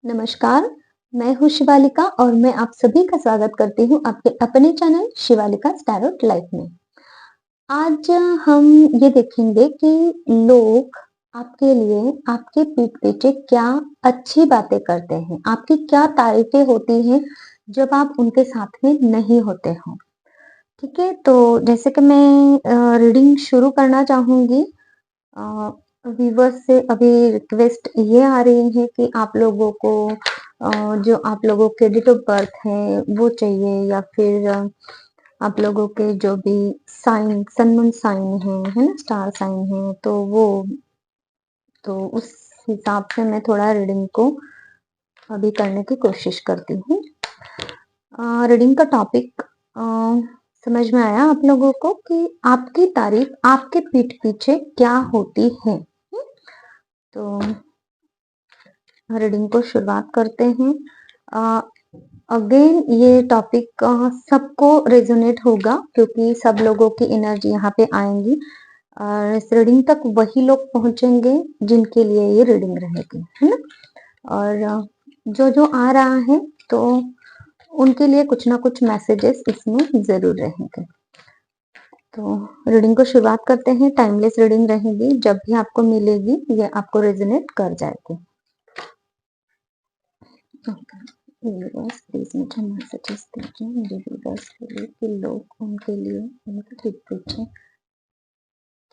नमस्कार, मैं हूँ शिवालिका और मैं आप सभी का स्वागत करती हूँ आपके अपने चैनल शिवालिका टैरोट लाइफ में। आज हम ये देखेंगे कि लोग आपके लिए आपके पीठ पीछे क्या अच्छी बातें करते हैं, आपकी क्या तारीफें होती हैं जब आप उनके साथ में नहीं होते हो। ठीक है, तो जैसे कि मैं रीडिंग शुरू करना चाहूंगी। व्यूवर्स से अभी रिक्वेस्ट ये आ रही है कि आप लोगों को जो आप लोगों के डेट ऑफ बर्थ है वो चाहिए, या फिर आप लोगों के जो भी साइन सन मून साइन है ना, स्टार साइन है, तो वो तो उस हिसाब से मैं थोड़ा रीडिंग को अभी करने की कोशिश करती हूँ। रीडिंग का टॉपिक समझ में आया आप लोगों को कि आपकी तारीफ आपके पीठ पीछे क्या होती है। तो रीडिंग को शुरुआत करते हैं। अगेन ये टॉपिक सबको रेजोनेट होगा क्योंकि सब लोगों की एनर्जी यहाँ पे आएंगी और इस रीडिंग तक वही लोग पहुंचेंगे जिनके लिए ये रीडिंग रहेगी, है ना। और जो जो आ रहा है तो उनके लिए कुछ ना कुछ मैसेजेस इसमें जरूर रहेंगे। तो रीडिंग को शुरुआत करते हैं। टाइमलेस रीडिंग रहेगी, जब भी आपको मिलेगी ये आपको रेजोनेट कर जाएगी। व्यूअर्स प्लीज मुझे मैसेजेस दीजिए मेरे व्यूअर्स के लिए कि लोग उनके लिए उनके पीठ पीछे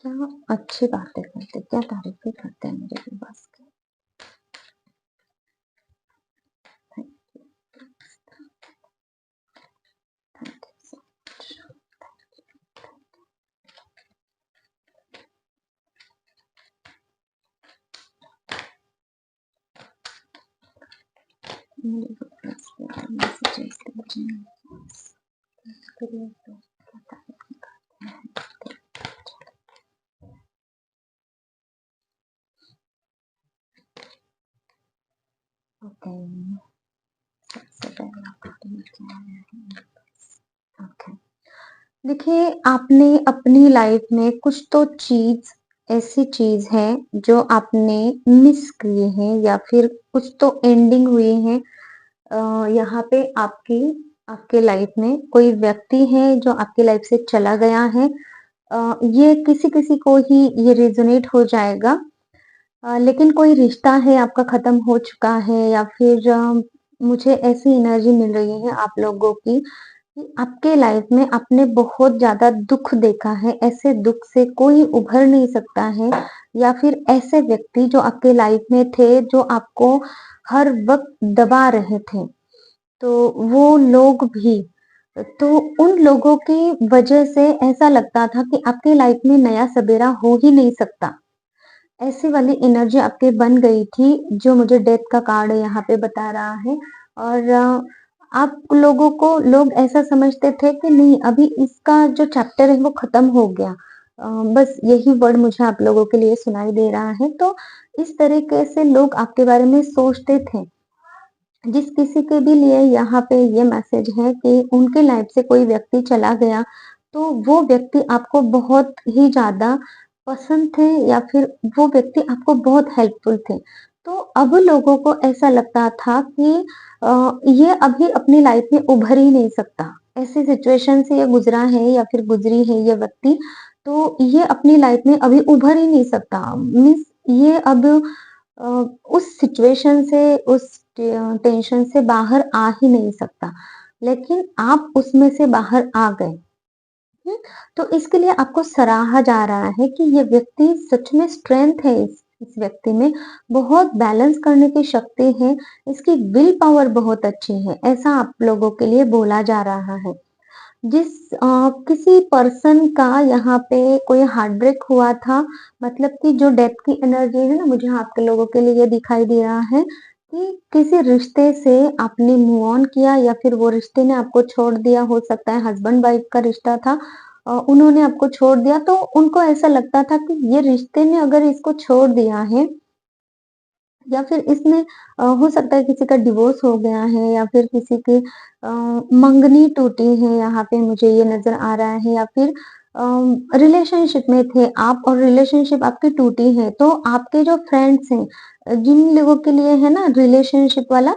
क्या अच्छी बातें करते, क्या तारीफें करते हैं मेरे व्यूअर्स की। Thank you so much. मेरे व्यूअर्स के लिए मैसेजेस दीजिए उसके लिए तो क्या तारीफें करते हैं। ओके, सबसे पहला कार्ड क्या है। ओके, देखिए आपने अपनी लाइफ में कुछ तो चीज ऐसी चीज है जो आपने मिस किए हैं, या फिर कुछ तो एंडिंग हुई है। यहाँ पे आपकी आपके लाइफ में कोई व्यक्ति है जो आपकी लाइफ से चला गया है। ये किसी किसी को ही ये रेजोनेट हो जाएगा। लेकिन कोई रिश्ता है आपका खत्म हो चुका है, या फिर मुझे ऐसी एनर्जी मिल रही है आप लोगों की कि आपके लाइफ में आपने बहुत ज्यादा दुख देखा है, ऐसे दुख से कोई उभर नहीं सकता है। या फिर ऐसे व्यक्ति जो आपके लाइफ में थे जो आपको हर वक्त दबा रहे थे, तो वो लोग भी, तो उन लोगों की वजह से ऐसा लगता था कि आपके लाइफ में नया सवेरा हो ही नहीं सकता। ऐसी वाली एनर्जी आपके बन गई थी, जो मुझे डेथ का कार्ड यहाँ पे बता रहा है। और आप लोगों को लोग ऐसा समझते थे कि नहीं, अभी इसका जो चैप्टर है वो खत्म हो गया। बस यही वर्ड मुझे आप लोगों के लिए सुनाई दे रहा है। तो इस तरीके से लोग आपके बारे में सोचते थे। जिस किसी के भी लिए यहाँ पे ये मैसेज है कि उनके लाइफ से कोई व्यक्ति चला गया, तो वो व्यक्ति आपको बहुत ही ज़्यादा पसंद थे, या फिर वो व्यक्ति आपको बहुत हेल्पफुल थे। तो अब लोगों को ऐसा लगता था कि ये अभी अपनी लाइफ में उभर ही नहीं सकता। ऐसी सिचुएशन से ये गुजरा है या फिर गुजरी है ये व्यक्ति, तो ये अपनी लाइफ में अभी उभर ही नहीं सकता। मीन्स ये अब अ, उस सिचुएशन से, उस टेंशन से बाहर आ ही नहीं सकता। लेकिन आप उसमें से बाहर आ गए। हुँ, तो इसके लिए आपको सराहा जा रहा है कि ये व्यक्ति सच में स्ट्रेंथ है, इस व्यक्ति में बहुत बैलेंस करने की शक्ति है, इसकी विल पावर बहुत अच्छी है, ऐसा आप लोगों के लिए बोला जा रहा है। किसी पर्सन का यहाँ पे कोई हार्ट ब्रेक हुआ था, मतलब कि जो डेथ की एनर्जी है ना, मुझे आप लोगों के लिए ये दिखाई दे रहा है कि किसी रिश्ते से आपने मूव ऑन किया, या फिर वो रिश्ते ने आपको छोड़ दिया। हो सकता है हस्बैंड वाइफ का रिश्ता था, उन्होंने आपको छोड़ दिया, तो उनको ऐसा लगता था कि ये रिश्ते ने अगर इसको छोड़ दिया है, या फिर इसमें हो सकता है किसी का डिवोर्स हो गया है, या फिर किसी की मंगनी टूटी है, यहाँ पे मुझे ये नज़र आ रहा है। या फिर रिलेशनशिप में थे आप और रिलेशनशिप आपकी टूटी है, तो आपके जो फ्रेंड्स हैं, जिन लोगों के लिए है ना रिलेशनशिप वाला,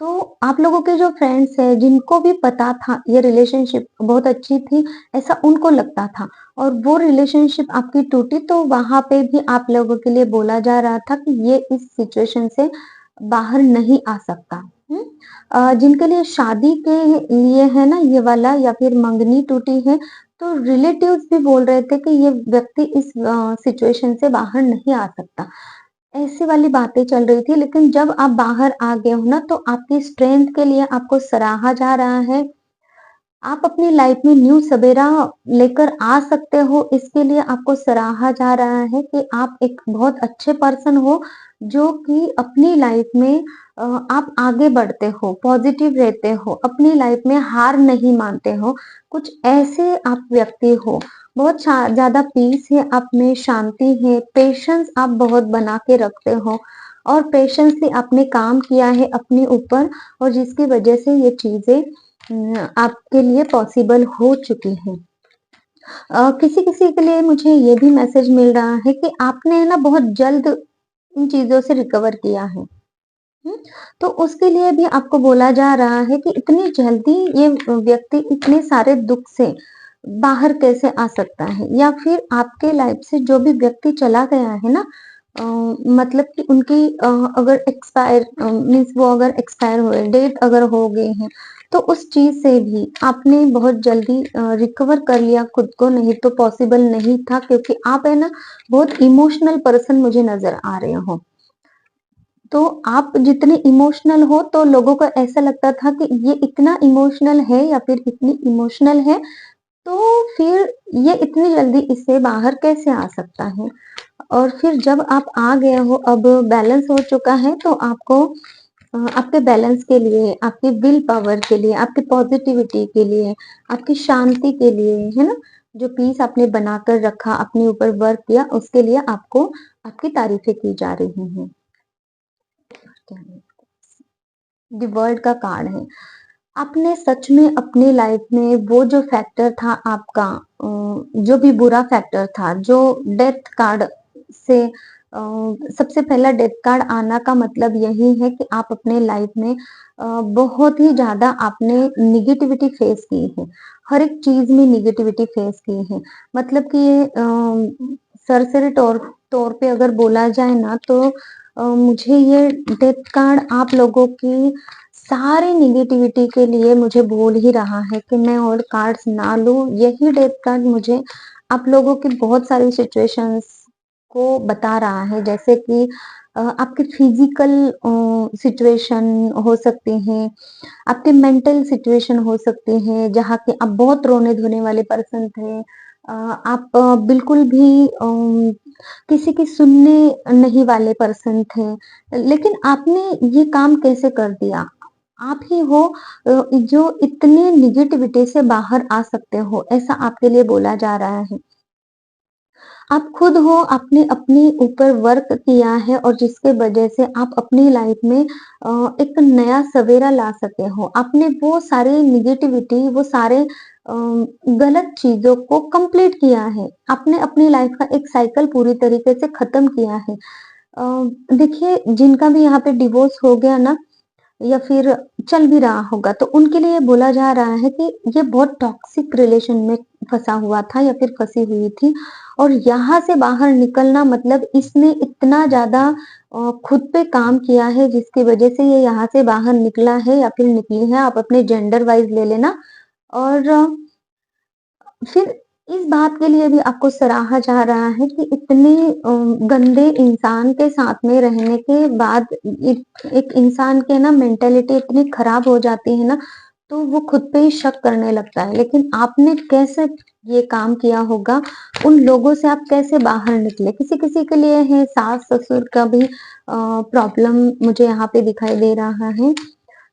तो आप लोगों के जो फ्रेंड्स हैं जिनको भी पता था ये रिलेशनशिप बहुत अच्छी थी, ऐसा उनको लगता था और वो रिलेशनशिप आपकी टूटी तो वहाँ पे भी आप लोगों के लिए बोला जा रहा था कि ये इस सिचुएशन से बाहर नहीं आ सकता। हुँ? जिनके लिए शादी के लिए है ना ये वाला या फिर मंगनी टूटी है, तो रिलेटिव्स भी बोल रहे थे कि ये व्यक्ति इस सिचुएशन से बाहर नहीं आ सकता। ऐसी वाली बातें चल रही थी, लेकिन जब आप बाहर आ गए हो ना, तो आपकी स्ट्रेंथ के लिए आपको सराहा जा रहा है। आप अपनी लाइफ में न्यू सवेरा लेकर आ सकते हो, इसके लिए आपको सराहा जा रहा है कि आप एक बहुत अच्छे पर्सन हो, जो कि अपनी लाइफ में आप आगे बढ़ते हो, पॉजिटिव रहते हो, अपनी लाइफ में हार नहीं मानते हो। कुछ ऐसे आप व्यक्ति हो, बहुत ज़्यादा पीस है आप में, शांति है, पेशेंस आप बहुत बना के रखते हो और पेशेंसली आपने काम किया है अपने ऊपर और जिसकी वजह से ये चीज़ें आपके लिए पॉसिबल हो चुकी हैं। किसी-किसी के लिए मुझे ये भी मैसेज मिल रहा है कि आपने ना बहुत जल्द इन चीज़ों से रिकवर किया है। हुँ? तो उसके लिए भी आपको बोला जा रहा है कि इतनी जल्दी ये व्यक्ति इतने सारे दुःख से बाहर कैसे आ सकता है? या फिर आपके लाइफ से जो भी व्यक्ति चला गया है ना अ, मतलब कि उनकी अगर एक्सपायर मीन्स वो अगर एक्सपायर हुए, डेथ अगर हो गई है, तो उस चीज़ से भी आपने बहुत जल्दी रिकवर कर लिया खुद को, नहीं तो पॉसिबल नहीं था क्योंकि आप है ना बहुत इमोशनल पर्सन मुझे नज़र आ रहे हो। तो आप जितने इमोशनल हो तो लोगों को ऐसा लगता था कि ये इतना इमोशनल है या फिर इतनी इमोशनल है, तो फिर ये इतनी जल्दी इससे बाहर कैसे आ सकता है? और फिर जब आप आ गए हो, अब बैलेंस हो चुका है तो आपको आपके बैलेंस के लिए, आपकी विल पावर के लिए, आपकी पॉजिटिविटी के लिए, आपकी शांति के लिए, है ना? जो पीस आपने बनाकर रखा, अपने ऊपर वर्क किया, उसके लिए आपको आपकी तारीफ़ें की जा रही हैं। क्या है? द वर्ल्ड का कार्ड है। आपने सच में अपनी लाइफ में वो जो फैक्टर था आपका जो भी बुरा फैक्टर था, जो डेथ कार्ड से सबसे पहला डेथ कार्ड आना का मतलब यही है कि आप अपने लाइफ में बहुत ही ज़्यादा आपने नेगेटिविटी फेस की है। हर एक चीज़ में नेगेटिविटी फेस की है। मतलब कि ये सरसरी तौर तौर पे अगर बोला जाए ना तो मुझे ये डेथ कार्ड आप लोगों की सारी नेगेटिविटी के लिए मुझे बोल ही रहा है कि मैं और कार्ड्स ना लूँ। यही डेथ कार्ड मुझे आप लोगों की बहुत सारी सिचुएशंस को बता रहा है। जैसे कि आपकी फिज़िकल सिचुएशन हो सकती हैं, आपकी मेंटल सिचुएशन हो सकती है, जहाँ के आप बहुत रोने-धोने वाले पर्सन थे। आप बिल्कुल भी किसी की सुनने नहीं वाले पर्सन थे। लेकिन आपने ये काम कैसे कर दिया? आप ही हो जो इतने नेगेटिविटी से बाहर आ सकते हो, ऐसा आपके लिए बोला जा रहा है। आप खुद हो, आपने अपने ऊपर वर्क किया है और जिसके वजह से आप अपनी लाइफ में एक नया सवेरा ला सके हो। आपने वो सारे नेगेटिविटी, वो सारे गलत चीज़ों को कंप्लीट किया है। आपने अपनी लाइफ का एक साइकिल पूरी तरीके से खत्म किया है। देखिए जिनका भी यहाँ पे डिवोर्स हो गया ना या फिर चल भी रहा होगा, तो उनके लिए बोला जा रहा है कि ये बहुत टॉक्सिक रिलेशन में फँसा हुआ था या फिर फँसी हुई थी और यहाँ से बाहर निकलना मतलब इसने इतना ज़्यादा खुद पे काम किया है जिसकी वज़ह से ये यहाँ से बाहर निकला है या फिर निकली है, आप अपने जेंडर वाइज़ ले लेना और फिर इस बात के लिए भी आपको सराहा जा रहा है कि इतने गंदे इंसान के साथ में रहने के बाद एक इंसान के ना मेंटालिटी इतनी खराब हो जाती है ना, तो वो खुद पे ही शक करने लगता है। लेकिन आपने कैसे ये काम किया होगा, उन लोगों से आप कैसे बाहर निकले? किसी-किसी के लिए है सास-ससुर का भी प्रॉब्लम मुझे यहाँ पे दिखाई दे रहा है।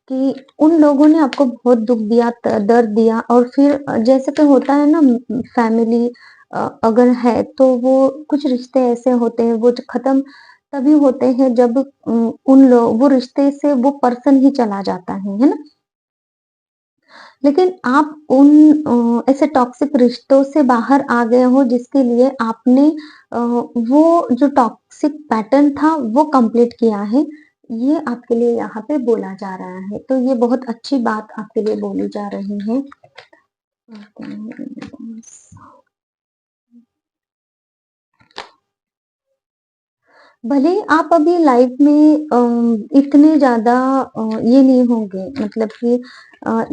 कि उन लोगों ने आपको बहुत दुःख दिया, दर्द दिया और फिर जैसे कि होता है ना फैमिली अगर है तो वो कुछ रिश्ते ऐसे होते हैं वो खत्म तभी होते हैं जब उन लोग वो रिश्ते से वो पर्सन ही चला जाता है ना? लेकिन आप उन ऐसे टॉक्सिक रिश्तों से बाहर आ गए हो जिसके लिए आपने वो जो टॉक्सिक पैटर्न था वो कंप्लीट किया है। ये आपके लिए यहाँ पे बोला जा रहा है। तो ये बहुत अच्छी बात आपके लिए बोली जा रही है। भले ही आप अभी लाइफ में इतने ज़्यादा ये नहीं होंगे, मतलब कि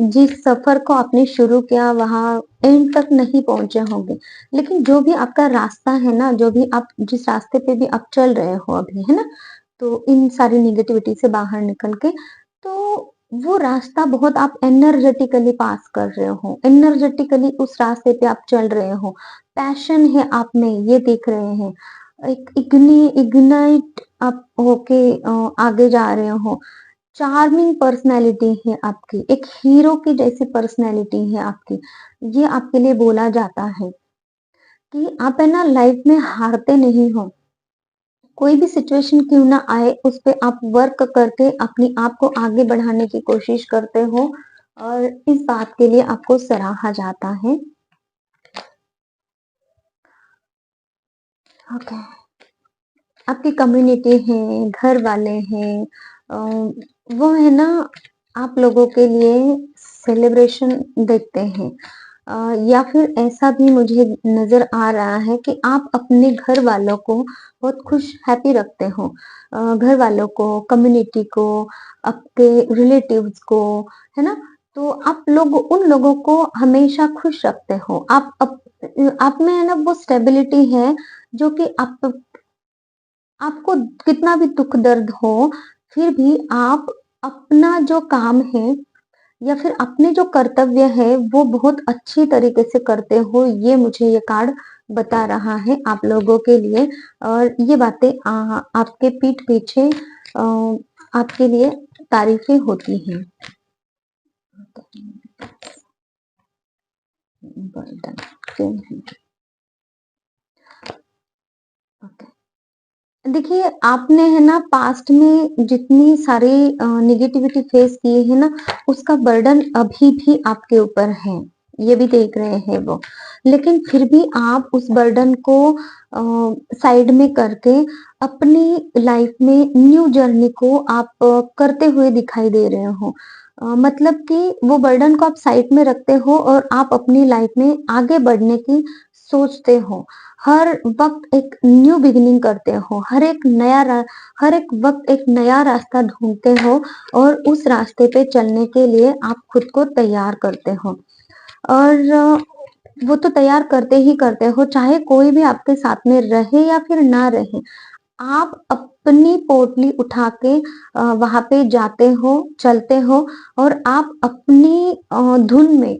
जिस सफ़र को आपने शुरू किया वहाँ एंड तक नहीं पहुँचे होंगे। लेकिन जो भी आपका रास्ता है ना, जो भी आप जिस रास्ते पे भी आप चल रहे हो अभी, है ना? तो इन सारी नेगेटिविटी से बाहर निकल के, तो वो रास्ता बहुत आप एनर्जेटिकली पास कर रहे हो, एनर्जेटिकली उस रास्ते पे आप चल रहे हो। पैशन है आप में, ये दिख रहे हैं। एक इग्नाइट आप होके आगे जा रहे हो। चार्मिंग पर्सनैलिटी है आपकी, एक हीरो की जैसी पर्सनैलिटी है आपकी। ये आपके लिए बोला जाता है कि आप है ना लाइफ में हारते नहीं हो। कोई भी सिचुएशन क्यों ना आए, उस पे आप वर्क करके अपने आप को आगे बढ़ाने की कोशिश करते हो और इस बात के लिए आपको सराहा जाता है। ओके। आपकी कम्युनिटी है, घर वाले हैं, अ, वो है ना आप लोगों के लिए सेलिब्रेशन देखते हैं। या फिर ऐसा भी मुझे नज़र आ रहा है कि आप अपने घर वालों को बहुत खुश हैप्पी रखते हो। घर वालों को, कम्युनिटी को, आपके रिलेटिव्स को, है ना? तो आप लोग उन लोगों को हमेशा खुश रखते हो। आप में है ना वो स्टेबिलिटी है जो कि आपको कितना भी दुःख दर्द हो, फिर भी आप अपना जो काम है या फिर अपने जो कर्तव्य है, वो बहुत अच्छी तरीके से करते हो, ये मुझे ये कार्ड बता रहा है आप लोगों के लिए। और ये बातें आपके पीठ पीछे आपके लिए तारीफ़ें होती हैं। ओके। देखिए, आपने है ना पास्ट में जितनी सारी नेगेटिविटी फेस की है ना, उसका बर्डन अभी भी आपके ऊपर है, ये भी देख रहे हैं वो। लेकिन फिर भी आप उस बर्डन को साइड में करके अपनी लाइफ में न्यू जर्नी को आप करते हुए दिखाई दे रहे हो। मतलब कि वो बर्डन को आप साइड में रखते हो और आप अपनी लाइफ में आगे बढ़ने की सोचते हो। हर वक़्त एक न्यू बिगिनिंग करते हो, हर एक वक़्त एक नया रास्ता ढूँढते हो और उस रास्ते पे चलने के लिए आप खुद को तैयार करते हो। और वो तो तैयार करते ही करते हो, चाहे कोई भी आपके साथ में रहे या फिर ना रहे। आप अपनी पोटली उठा के वहाँ पे जाते हो, चलते हो और आप अपनी धुन में,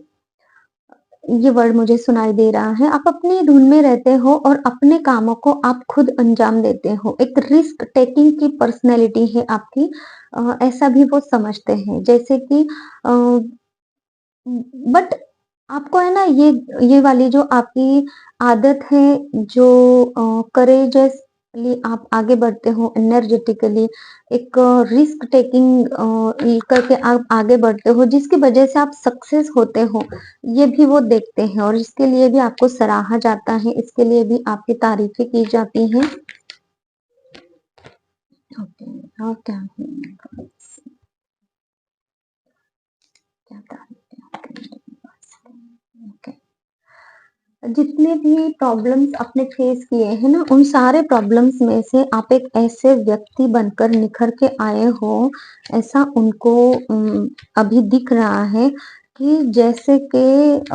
ये वर्ड मुझे सुनाई दे रहा है। आप अपनी धुन में रहते हो और अपने कामों को आप खुद अंजाम देते हो। एक रिस्क टेकिंग की पर्सनैलिटी है आपकी, ऐसा भी वो समझते हैं। जैसे कि बट आपको है ना ये वाली जो आपकी आदत है, जो करेजसली आप आगे बढ़ते हो, एनर्जेटिकली एक रिस्क टेकिंग करके आप आगे बढ़ते हो, जिसकी वजह से आप सक्सेस होते हो, ये भी वो देखते हैं और इसके लिए भी आपको सराहा जाता है, इसके लिए भी आपकी तारीफें की जाती हैं। ओके। और क्या क्या तारीफें आपके लिए? ओके। जितने भी प्रॉब्लम्स आपने फेस किए हैं ना, उन सारे प्रॉब्लम्स में से आप एक ऐसे व्यक्ति बनकर निखर के आए हो, ऐसा उनको अभी दिख रहा है कि जैसे कि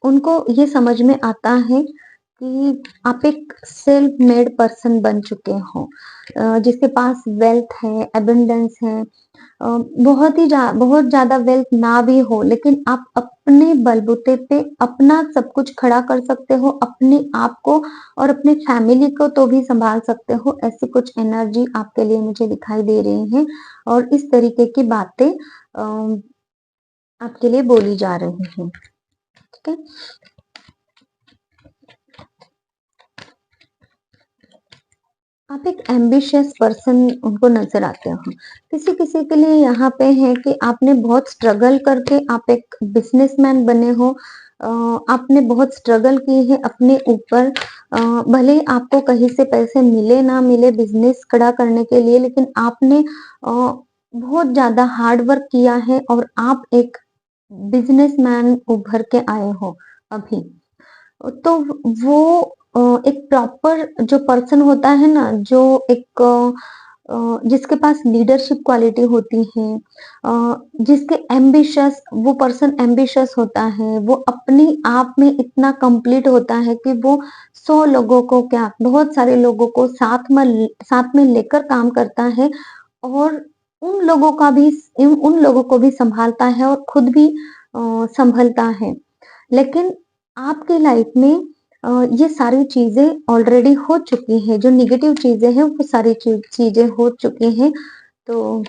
उनको ये समझ में आता है कि आप एक सेल्फ मेड पर्सन बन चुके हो, जिसके पास वेल्थ है, अबंडेंस है। बहुत ज़्यादा वेल्थ ना भी हो, लेकिन आप अपने बलबूते पे अपना सब कुछ खड़ा कर सकते हो, अपने आप को और अपने फैमिली को तो भी सँभाल सकते हो, ऐसी कुछ एनर्जी आपके लिए मुझे दिखाई दे रही है और इस तरीके की बातें आपके लिए बोली जा रही हैं, ठीक है? आप एक एम्बिशियस पर्सन उनको नज़र आते हो। किसी-किसी के लिए यहाँ पे है कि आपने बहुत स्ट्रगल करके आप एक बिज़नेसमैन बने हो। आपने बहुत स्ट्रगल की है अपने ऊपर। भले ही आपको कहीं से पैसे मिले ना मिले बिज़नेस खड़ा करने के लिए, लेकिन आपने बहुत ज़्यादा हार्ड वर्क किया है और आप एक बिज़नेसमैन उभर के आए हो अभी। तो वो एक प्रॉपर जो पर्सन होता है ना, जो एक जिसके पास लीडरशिप क्वालिटी होती है, जिसके एम्बिशियस वो पर्सन एम्बिशियस होता है, वो अपने आप में इतना कंप्लीट होता है कि वो 100 लोगों को क्या बहुत सारे लोगों को साथ में लेकर काम करता है और उन लोगों का भी उन लोगों को भी सँभालता है और खुद भी सँभलता है। लेकिन आपके लाइफ में ये सारी चीज़ें ऑलरेडी हो चुकी हैं, जो नेगेटिव चीज़ें हैं वो सारी चीज़ें हो चुकी हैं, तो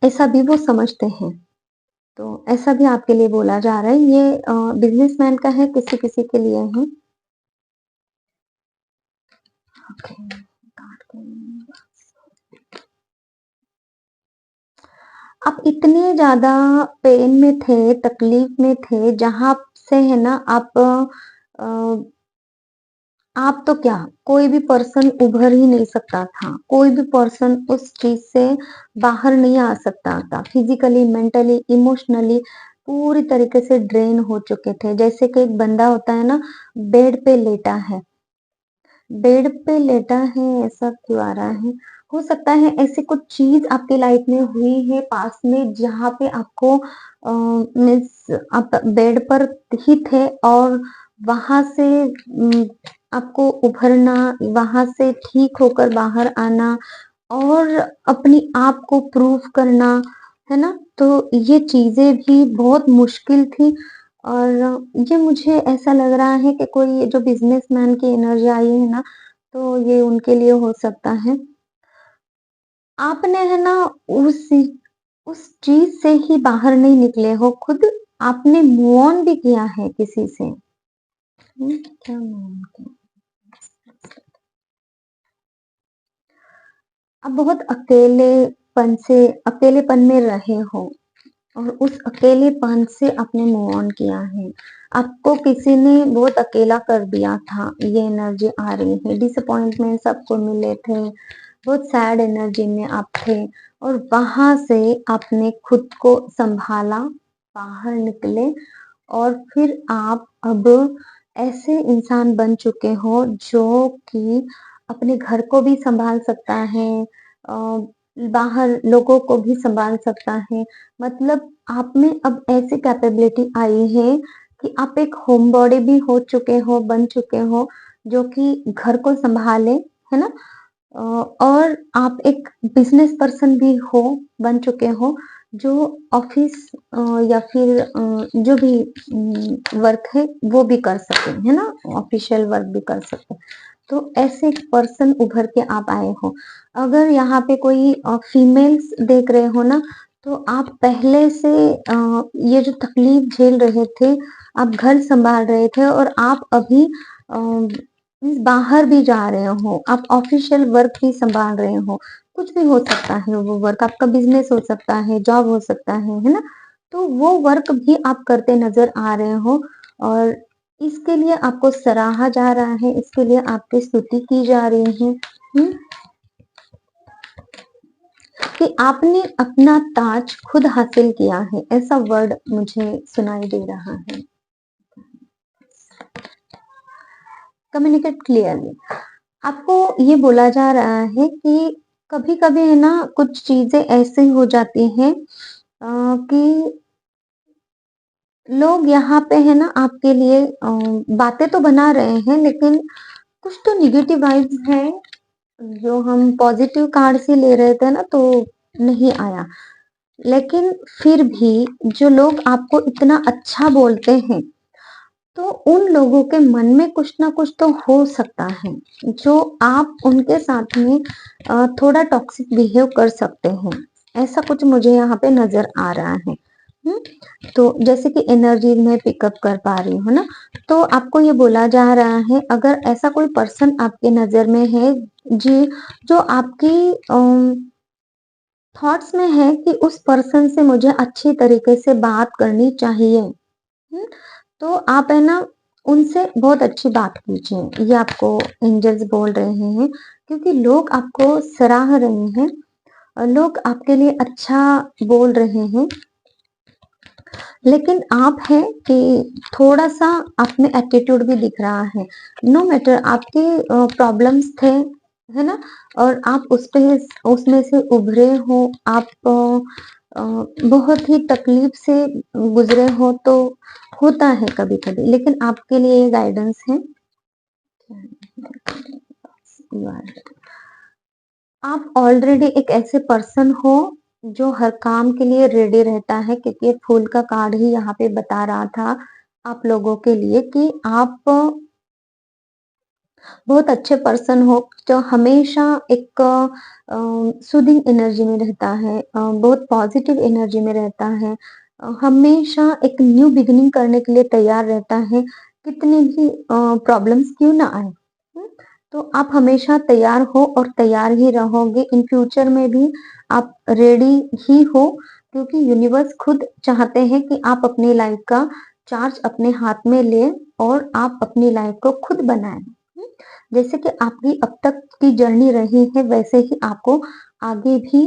ऐसा भी वो समझते हैं। तो ऐसा भी आपके लिए बोला जा रहा है, ये बिज़नेसमैन का है, किसी-किसी के लिए है। ओके, काट के आप इतने ज़्यादा पेन में थे, तकलीफ में थे, जहाँ से है ना आप तो क्या, कोई भी पर्सन उभर ही नहीं सकता था। कोई भी पर्सन उस चीज़ से बाहर नहीं आ सकता था। फिज़िकली, मेंटली, इमोशनली पूरी तरीके से ड्रेन हो चुके थे। जैसे कि एक बंदा होता है ना, बेड पे लेटा है। बेड पे लेटा है, ऐसा क्यों आ रहा है? हो सकता है ऐसी कुछ चीज़ आपकी लाइफ में हुई है पास्ट में, जहाँ पे आपको मीन्स आप बेड पर ही थे और वहाँ से आपको उभरना, वहाँ से ठीक होकर बाहर आना और अपनी आप को प्रूव करना, है ना? तो ये चीज़ें भी बहुत मुश्किल थी और ये मुझे ऐसा लग रहा है कि कोई ये जो बिज़नेसमैन की एनर्जी आई है ना, तो ये उनके लिए हो सकता है। आपने है ना उस उस चीज़ से ही बाहर नहीं निकले हो, खुद आपने मूव ऑन भी किया है किसी से। क्या मूव ऑन किया? आप बहुत अकेलेपन में रहे हो और उस अकेलेपन से आपने मूव ऑन किया है। आपको किसी ने बहुत अकेला कर दिया था, ये एनर्जी आ रही है। डिसअपॉइंटमेंट आपको मिले थे, बहुत सैड एनर्जी में आप थे और वहाँ से आपने खुद को सँभाला, बाहर निकले और फिर आप अब ऐसे इंसान बन चुके हो जो कि अपने घर को भी सँभाल सकता है, अ, बाहर लोगों को भी सँभाल सकता है। मतलब आप में अब ऐसी कैपेबिलिटी आई है कि आप एक होम बॉडी भी हो चुके हो, बन चुके हो, जो कि घर को सँभाले, है ना? अ, और आप एक बिज़नेस पर्सन भी हो, बन चुके हो, जो ऑफ़िस या फिर जो भी वर्क है वो भी कर सकें, है ना? ऑफ़िशियल वर्क भी कर सकें। तो ऐसे एक पर्सन उभर के आप आए हो। अगर यहाँ पे कोई फीमेल्स देख रहे हो ना, तो आप पहले से ये जो तकलीफ झेल रहे थे, आप घर सँभाल रहे थे और आप अभी बाहर भी जा रहे हो, आप ऑफ़िशियल वर्क भी सँभाल रहे हो। कुछ भी हो सकता है वो वर्क, आपका बिज़नेस हो सकता है, जॉब हो सकता है ना? तो वो वर्क भी आप करते नज़र आ रहे हो और इसके लिए आपको सराहा जा रहा है, इसके लिए आपकी स्तुति की जा रही है, हुँ? कि आपने अपना ताज खुद हासिल किया है, ऐसा वर्ड मुझे सुनाई दे रहा है। Communicate clearly. आपको ये बोला जा रहा है कि कभी-कभी है ना कुछ चीज़ें ऐसी हो जाती हैं कि लोग यहाँ पे है ना आपके लिए बातें तो बना रहे हैं, लेकिन कुछ तो नेगेटिव वाइब्स हैं, जो हम पॉजिटिव कार्ड से ले रहे थे ना तो नहीं आया। लेकिन फिर भी जो लोग आपको इतना अच्छा बोलते हैं, तो उन लोगों के मन में कुछ ना कुछ तो हो सकता है, जो आप उनके साथ में थोड़ा टॉक्सिक बिहेव कर सकते हैं। ऐसा कुछ मुझे यहाँ पे नज़र आ रहा है। हुँ? तो जैसे कि एनर्जी मैं पिकअप कर पा रही हूँ ना, तो आपको ये बोला जा रहा है अगर ऐसा कोई पर्सन आपके नज़र में है जी, जो आपकी थॉट्स में है कि उस पर्सन से मुझे अच्छी तरीके से बात करनी चाहिए। हुँ? तो आप है ना उनसे बहुत अच्छी बात कीजिए, ये आपको एंजल्स बोल रहे हैं क्योंकि लोग आपको सराह रहे हैं लोग आपके लिए अच्छा बोल रहे हैं। लेकिन आप हैं कि थोड़ा-सा आप में एटीट्यूड भी दिख रहा है। नो मैटर आपके प्रॉब्लम्स थे, है ना? और आप उसमें से उभरे हो, आप बहुत ही तकलीफ से गुज़रे हो तो होता है कभी-कभी, लेकिन आपके लिए ये गाइडेंस है। आप ऑलरेडी एक ऐसे पर्सन हो जो हर काम के लिए रेडी रहता है क्योंकि ये फूल का कार्ड ही यहाँ पे बता रहा था आप लोगों के लिए कि आप बहुत अच्छे पर्सन हो जो हमेशा एक सूदिंग एनर्जी में रहता है बहुत पॉजिटिव एनर्जी में रहता है हमेशा एक न्यू बिगिनिंग करने के लिए तैयार रहता है कितनी भी प्रॉब्लम्स क्यों ना आए हम्म, तो आप हमेशा तैयार हो और तैयार ही रहोगे इन फ्यूचर में भी आप रेडी ही हो क्योंकि यूनिवर्स खुद चाहते हैं कि आप अपनी लाइफ का चार्ज अपने हाथ में ले और आप अपनी लाइफ को खुद बनाएं जैसे कि आपकी अब तक की जर्नी रही है वैसे ही आपको आगे भी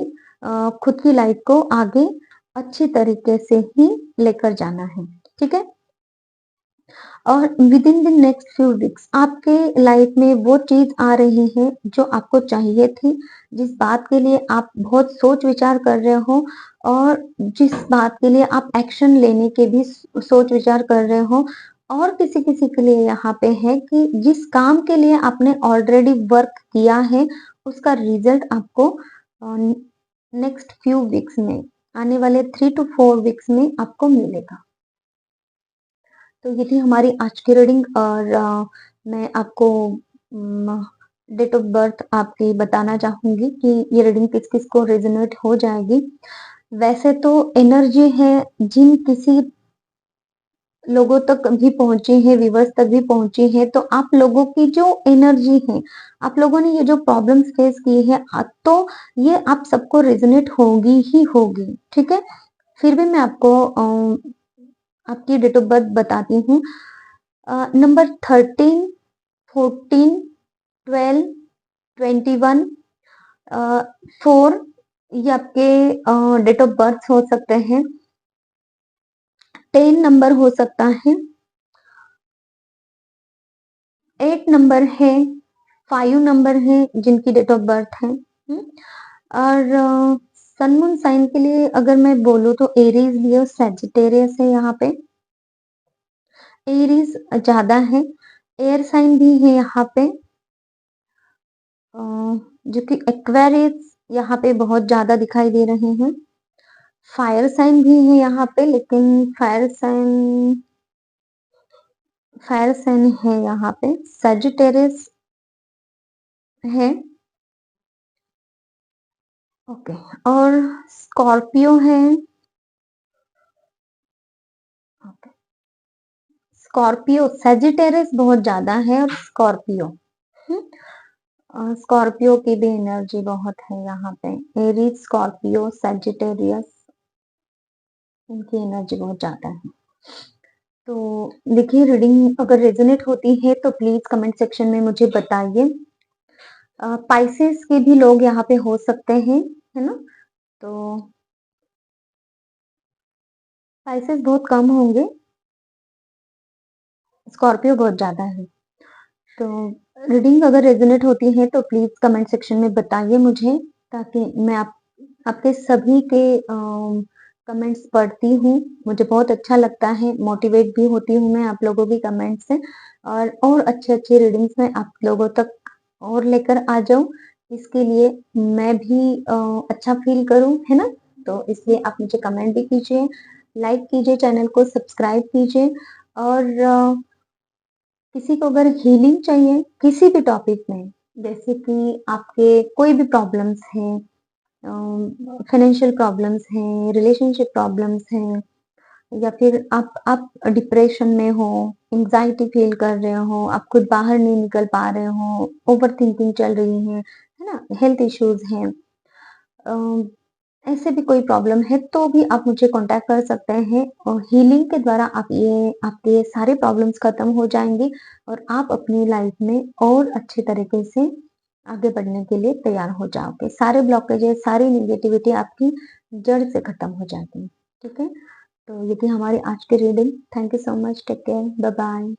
खुद की लाइफ को आगे अच्छी तरीके से ही लेकर जाना है ठीक है और with in the next few weeks आपके लाइफ में वो चीज आ रही है जो आपको चाहिए थी जिस बात के लिए आप बहुत सोच विचार कर रहे हो और जिस बात के लिए आप एक्शन लेने के भी सोच विचार कर रहे हो और किसी किसी के लिए यहाँ पे है कि जिस काम के लिए आपने ऑलरेडी वर्क किया है उसका रिजल्ट आपको नेक्स्ट फ्यू वीक्स में आने वाले 3 to 4 वीक्स में आपको मिलेगा तो ये थी हमारी आज की रीडिंग और मैं आपको डेट ऑफ बर्थ आपकी बताना चाहूंगी कि ये रीडिंग किस किस को रेजोनेट हो जाएगी वैसे तो एनर्जी है जिन किसी लोगों तक भी पहुंची है व्यूवर्स तक भी पहुंची है तो आप लोगों की जो एनर्जी है आप लोगों ने ये जो प्रॉब्लम्स फेस की है तो ये आप सबको रेजोनेट होगी ही होगी ठीक है फिर भी मैं आपको आपकी डेट ऑफ बर्थ बताती हूँ नंबर 13, 14, 12, 21, 4 ये आपके डेट ऑफ बर्थ हो सकते हैं 10 नंबर हो सकता है 8 नंबर है 5 नंबर है जिनकी डेट ऑफ बर्थ है और सन मून साइन के लिए अगर मैं बोलूँ तो एरीज लियो सेजिटेरियस है यहाँ पे एरीज ज्यादा है एयर साइन भी है यहाँ पे जो कि एक्वेरियस यहाँ पे बहुत ज्यादा दिखाई दे रहे हैं फायर साइन भी है यहाँ पे लेकिन फायर साइन है यहाँ पे सेजिटेरियस है ओके और स्कॉर्पियो है ओके स्कॉर्पियो सेजिटेरियस बहुत ज्यादा है और स्कॉर्पियो स्कॉर्पियो की भी एनर्जी बहुत है यहाँ पे एरीज स्कॉर्पियो सेजिटेरियस इनकी एनर्जी बहुत ज्यादा है तो देखिए रीडिंग अगर रेजोनेट होती है तो प्लीज कमेंट सेक्शन में मुझे बताइए पाइसेस के भी लोग यहाँ पे हो सकते हैं है ना तो पाइसेस बहुत कम होंगे स्कॉर्पियो बहुत ज्यादा है तो रीडिंग अगर रेजोनेट होती है तो प्लीज कमेंट सेक्शन में बताइए मुझे ताकि मैं आपके सभी के कमेंट्स पढ़ती हूँ मुझे बहुत अच्छा लगता है मोटिवेट भी होती हूँ मैं आप लोगों की कमेंट से और अच्छे अच्छे रीडिंग्स में आप लोगों तक और लेकर आ जाऊं इसके लिए मैं भी अच्छा फील करूं है ना तो इसलिए आप मुझे कमेंट भी कीजिए लाइक कीजिए चैनल को सब्सक्राइब कीजिए और किसी को अगर हीलिंग चाहिए किसी भी टॉपिक में जैसे कि आपके कोई भी प्रॉब्लम्स हैं फाइनेंशियल प्रॉब्लम्स हैं रिलेशनशिप प्रॉब्लम्स हैं या फिर आप डिप्रेशन में हो, एंग्ज़ायटी फ़ील कर रहे हो, आप खुद बाहर नहीं निकल पा रहे हो, ओवरथिंकिंग चल रही है ना? हेल्थ इश्यूज़ हैं। ऐसे भी कोई प्रॉब्लम है तो भी आप मुझे कॉन्टैक्ट कर सकते हैं और हीलिंग के द्वारा आपके ये सारे प्रॉब्लम्स खत्म हो जाएँगे और आप अपनी लाइफ़ में और अच्छे तरीके से आगे बढ़ने के लिए तैयार हो जाओगे। सारे ब्लॉकेजेस, सारी नेगेटिविटी आपकी जड़ से खत्म हो जाती है। ठीक है? तो ये थी हमारी आज की reading. Thank you so much. Take care. Bye-bye.